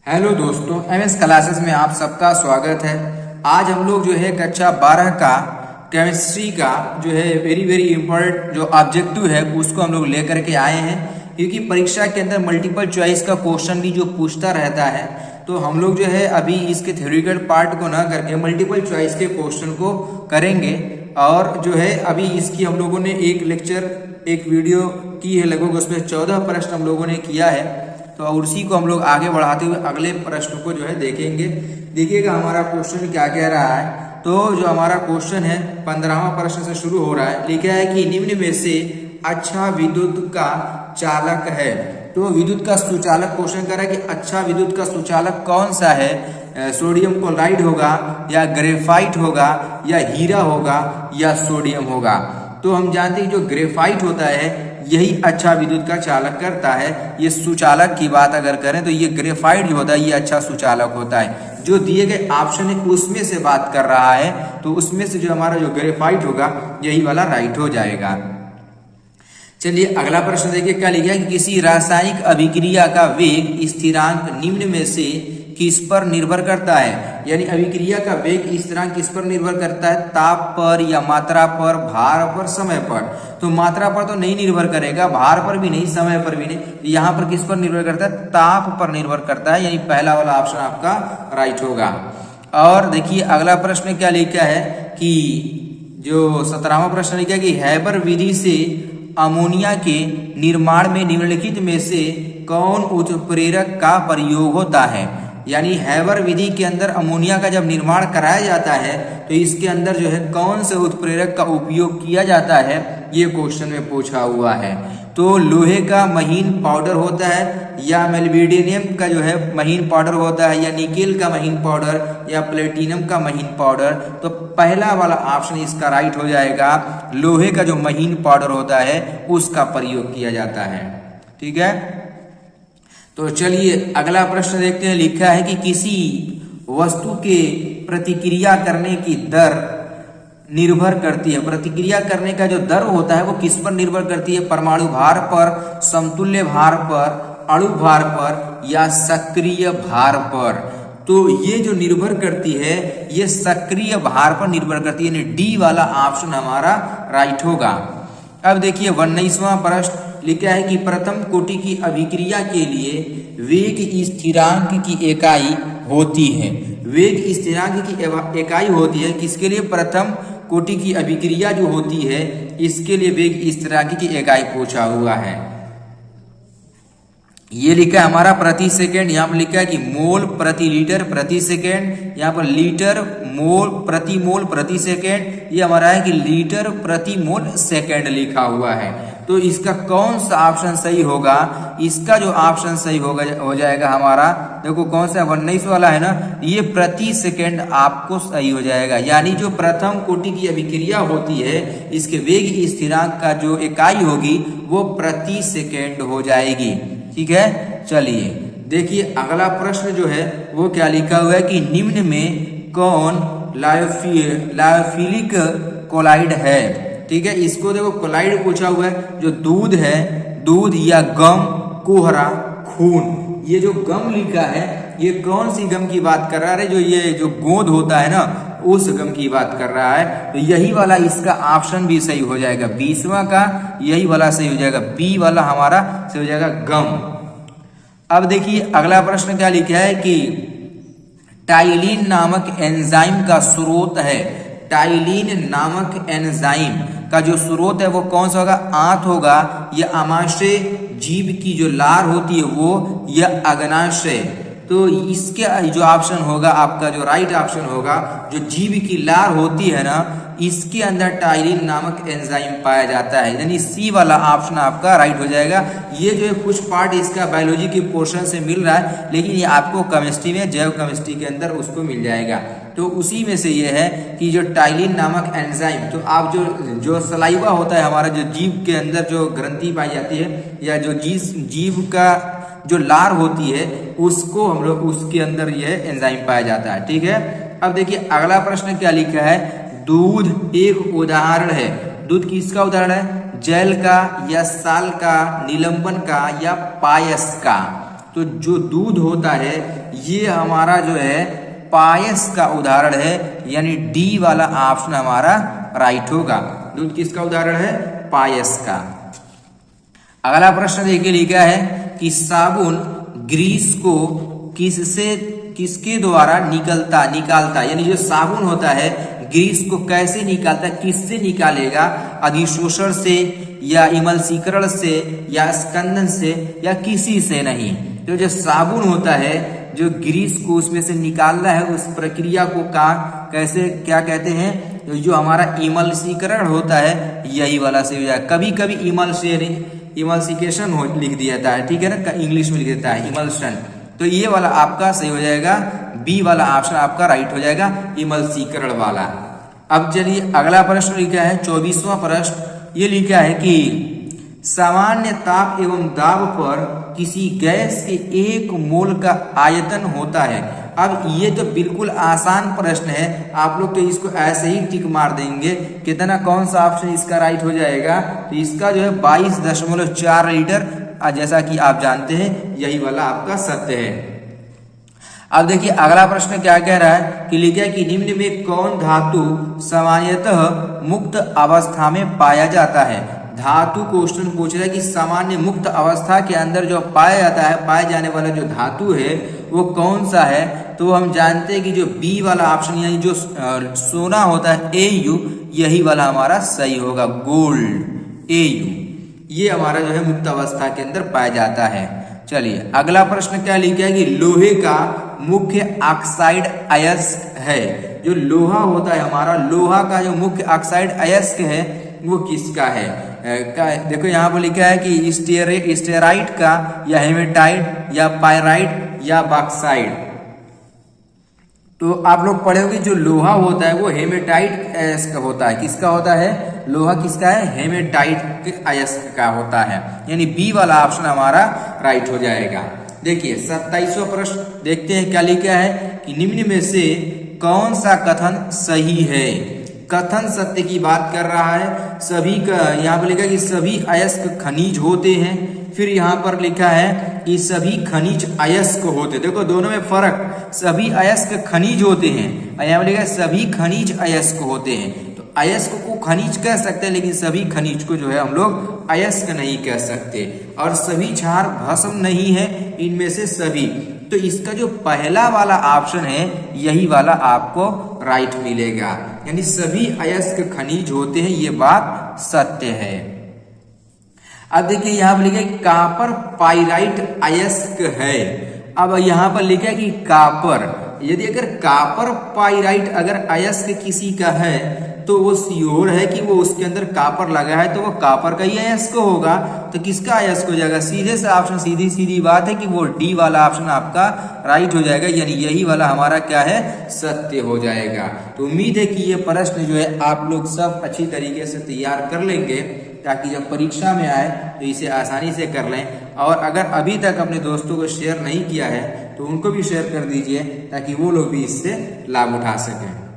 Hello दोस्तों, MS classes में आप सबका स्वागत है। आज हम लोग जो है कक्षा 12 का केमिस्ट्री का जो है वेरी इंपॉर्टेंट जो ऑब्जेक्टिव है उसको हम लोग लेकर के आए हैं, क्योंकि परीक्षा के अंदर मल्टीपल चॉइस का क्वेश्चन भी जो पूछता रहता है, तो हम लोग जो है अभी इसके थ्योरेटिकल पार्ट को ना करके मल्टीपल चॉइस के क्वेश्चन को करेंगे। और जो है अभी इसकी हम लोगों ने एक वीडियो की है, लगभग उसमें 14 प्रश्न हम लोगों ने किया है। तो उसी को हम लोग आगे बढ़ाते हुए अगले प्रश्न को जो है देखेंगे। देखिएगा हमारा क्वेश्चन क्या कह रहा है। तो जो हमारा क्वेश्चन है 15वां प्रश्न से शुरू हो रहा है। लिखा है कि निम्न में से अच्छा विद्युत का चालक है। तो विद्युत का सुचालक क्वेश्चन कर रहा है कि अच्छा विद्युत का सुचालक कौन सा है। सोडियम क्लोराइड होगा या ग्रेफाइट होगा या हीरा होगा या सोडियम होगा। तो हम जानते हैं जो ग्रेफाइट होता है यही अच्छा विद्युत का चालक करता है। ये सुचालक की बात अगर करें तो ये ग्रेफाइट जो होता है ये अच्छा सुचालक होता है। जो दिए गए ऑप्शन है उसमें से बात कर रहा है, तो उसमें से जो हमारा जो ग्रेफाइट होगा यही वाला राइट हो जाएगा। चलिए अगला प्रश्न देखिए क्या लिखा है कि किसी रासायनिक अभिक्रिया का वेग स्थिरांक निम्न में से किस पर निर्भर करता है। यानी अभिक्रिया का वेग स्थिरांक किस पर निर्भर करता है, ताप पर या मात्रा पर, भार पर, समय पर। तो मात्रा पर तो नहीं निर्भर करेगा, भार पर भी नहीं, समय पर भी नहीं। यहाँ पर किस पर निर्भर करता है, ताप पर निर्भर करता है। यानी पहला वाला ऑप्शन आपका राइट होगा। और देखिए अगला प्रश्न क्या लिखा है कि जो 17वां प्रश्न लिखा है कि हैबर विधि से अमोनिया के निर्माण में निम्नलिखित में से कौन उत्प्रेरक का प्रयोग होता है। यानी हैबर विधि के अंदर अमोनिया का जब निर्माण कराया जाता है तो इसके अंदर जो है कौन से उत्प्रेरक का उपयोग किया जाता है, ये क्वेश्चन में पूछा हुआ है। तो लोहे का महीन पाउडर होता है या मेल्बिडियम का जो है महीन पाउडर होता है या निकेल का महीन पाउडर या प्लेटिनम का महीन पाउडर। तो पहला वाला ऑप्शन इसका राइट हो जाएगा। लोहे का जो महीन पाउडर होता है उसका प्रयोग किया जाता है। ठीक है, तो चलिए अगला प्रश्न देखते हैं। लिखा है कि किसी वस्तु के प्रतिक्रिया करने की दर निर्भर करती है। प्रतिक्रिया करने का जो दर होता है वो किस पर निर्भर करती है, परमाणु भार पर, समतुल्य भार पर, अणु भार पर या सक्रिय भार पर। तो ये जो निर्भर करती है ये सक्रिय भार पर निर्भर करती है, यानी डी वाला ऑप्शन हमारा राइट होगा। अब देखिए 19वां प्रश्न लिखा है कि प्रथम कोटि की अभिक्रिया के लिए वेग स्थिरांक की इकाई होती है। वेग स्थिरांक की इकाई होती है किसके लिए, प्रथम कोटि की अभिक्रिया जो होती है इसके लिए वेग स्थिरांक की इकाई पूछा हुआ है। ये लिखा है हमारा प्रति सेकेंड, यहाँ पर लिखा है कि मोल प्रति लीटर प्रति सेकेंड, यहाँ पर लीटर मोल प्रति सेकेंड, ये हमारा है कि लीटर प्रति मोल सेकेंड लिखा हुआ है। तो इसका कौन सा ऑप्शन सही होगा, इसका जो ऑप्शन सही होगा हो जाएगा हमारा, देखो कौन सा 19 वाला है ना, ये प्रति सेकेंड आपको सही हो जाएगा। यानी जो प्रथम कोटि की अभिक्रिया होती है इसके वेग स्थिरांक का जो इकाई होगी वो प्रति सेकेंड हो जाएगी। ठीक है, चलिए देखिए अगला प्रश्न जो है वो क्या लिखा हुआ है कि निम्न में कौन लायोफिलिक कोलाइड है। ठीक है, इसको देखो कोलाइड पूछा हुआ है। जो दूध है, दूध या गम, कोहरा, खून। ये जो गम लिखा है ये कौन सी गम की बात कर रहा है, जो ये जो गोंद होता है ना उस गम की बात कर रहा है। तो यही वाला इसका ऑप्शन भी सही हो जाएगा, 20वां का यही वाला सही हो जाएगा, बी वाला हमारा सही हो जाएगा गम। अब देखिए अगला प्रश्न क्या लिखा है कि टाइलिन नामक एंजाइम का स्रोत है। टाइलिन नामक एंजाइम का जो स्रोत है वो कौन सा होगा, आंत होगा या अमाशय जीव की जो लार होती है वो, या अग्नाशय। तो इसके जो ऑप्शन होगा आपका जो राइट ऑप्शन होगा, जो जीव की लार होती है ना इसके अंदर टाइलिन नामक एंजाइम पाया जाता है, यानी सी वाला ऑप्शन आपका राइट हो जाएगा। ये जो है कुछ पार्ट इसका बायोलॉजी के पोर्शन से मिल रहा है, लेकिन ये आपको केमिस्ट्री में जैव केमिस्ट्री के अंदर उसको मिल जाएगा। तो उसी में से ये है कि जो टाइलिन नामक एंजाइम, तो आप जो सलाइवा होता है हमारा, जो जीव के अंदर जो ग्रंथि पाई जाती है या जो जीव का जो लार होती है उसको हम लोग उसके अंदर यह एंजाइम पाया जाता है। ठीक है, अब देखिए अगला प्रश्न क्या लिखा है, दूध एक उदाहरण है। दूध किसका उदाहरण है, जल का या साल का, निलंबन का या पायस का। तो जो दूध होता है ये हमारा जो है पायस का उदाहरण है, यानी डी वाला ऑप्शन हमारा राइट होगा। दूध किसका उदाहरण है? पायस का। अगला प्रश्न देखिए लिखा है कि साबुन ग्रीस को किसके द्वारा निकालता, यानी जो साबुन होता है ग्रीस को कैसे निकालता, किससे निकालेगा? अधिशोषण से या इमल्सीकरण से या स्कंदन से या किसी से नहीं। तो जो साबुन होता है जो ग्रीस को उसमें से निकालना है, उस प्रक्रिया को कैसे क्या कहते हैं? जो हमारा इमल्सीकरण होता है यही वाला से हो जाए। कभी कभी इमल्सिकेशन लिख दिया जाता है, ठीक है ना, इंग्लिश में लिख देता है इमल्शन। तो ये वाला आपका सही हो जाएगा, बी वाला ऑप्शन आपका राइट हो जाएगा, इमल्सीकरण वाला। अब चलिए अगला प्रश्न लिखा है 24वां प्रश्न। ये लिखा है कि सामान्य ताप एवं दाब पर किसी गैस के 1 मोल का आयतन होता है। अब ये तो बिल्कुल आसान प्रश्न है, आप लोग तो इसको ऐसे ही टिक मार देंगे। कितना, कौन सा ऑप्शन इसका राइट हो जाएगा? तो इसका जो है 22.4 लीटर, जैसा कि आप जानते हैं यही वाला आपका सत्य है। अब देखिए अगला प्रश्न क्या कह रहा है कि लिखा है कि निम्न में कौन धातु सामान्यतः मुक्त अवस्था में पाया जाता है। धातु क्वेश्चन पूछ रहा है कि सामान्य मुक्त अवस्था के अंदर जो पाया जाता है, पाए जाने वाला जो धातु है वो कौन सा है? तो हम जानते हैं कि जो बी वाला ऑप्शन यानी जो सोना होता है Au, यही वाला हमारा सही होगा, गोल्ड Au। ये हमारा जो है मुक्त अवस्था के अंदर पाया जाता है। चलिए अगला प्रश्न क्या लिखा है कि लोहे का मुख्य ऑक्साइड अयस्क है। जो लोहा होता है हमारा, लोहा का जो मुख्य ऑक्साइड अयस्क है वो किसका है? देखो यहाँ पर लिखा है कि स्टेराइट का या हेमेटाइट या पायराइट या बॉक्साइड। तो आप लोग पढ़ोगे जो लोहा होता है वो हेमेटाइट अयस्क होता है। किसका होता है? लोहा किसका है? हेमेटाइट अयस्क का होता है, यानी बी वाला ऑप्शन हमारा राइट हो जाएगा। देखिए 27वां प्रश्न देखते हैं क्या लिखा है कि निम्न में से कौन सा कथन सही है? कथन सत्य की बात कर रहा है। सभी का यहाँ पर लिखा है कि सभी अयस्क खनिज होते हैं। फिर यहाँ पर लिखा है कि सभी खनिज अयस्क होते। देखो दोनों में फर्क, सभी अयस्क खनिज होते हैं, यहाँ पर लिखा है सभी खनिज अयस्क होते हैं। तो अयस्क को खनिज कह सकते हैं, लेकिन सभी खनिज को जो है हम लोग अयस्क नहीं कह सकते। और सभी क्षार भस्म नहीं है, इनमें से सभी। तो इसका जो पहला वाला ऑप्शन है यही वाला आपको राइट मिलेगा, यानी सभी अयस्क खनिज होते हैं, ये बात सत्य है। अब देखिए यहाँ पर लिखा है कॉपर पाइराइट अयस्क है। अब यहाँ पर लिखा है कि कॉपर, यदि अगर कॉपर पाइराइट अगर अयस्क किसी का है तो वो श्योर है कि वो उसके अंदर कॉपर लगा है तो वो कॉपर का ही अयस्क होगा। तो किसका अयस्क हो जाएगा? सीधे से ऑप्शन, सीधी बात है कि वो डी वाला ऑप्शन आपका राइट हो जाएगा, यानी यही वाला हमारा क्या है? सत्य हो जाएगा। तो उम्मीद है कि ये प्रश्न जो है आप लोग सब अच्छी तरीके से तैयार कर लेंगे, ताकि जब परीक्षा में आए तो इसे आसानी से कर लें। और अगर अभी तक अपने दोस्तों को शेयर नहीं किया है तो उनको भी शेयर कर दीजिए, ताकि वो लोग भी इससे लाभ उठा सकें।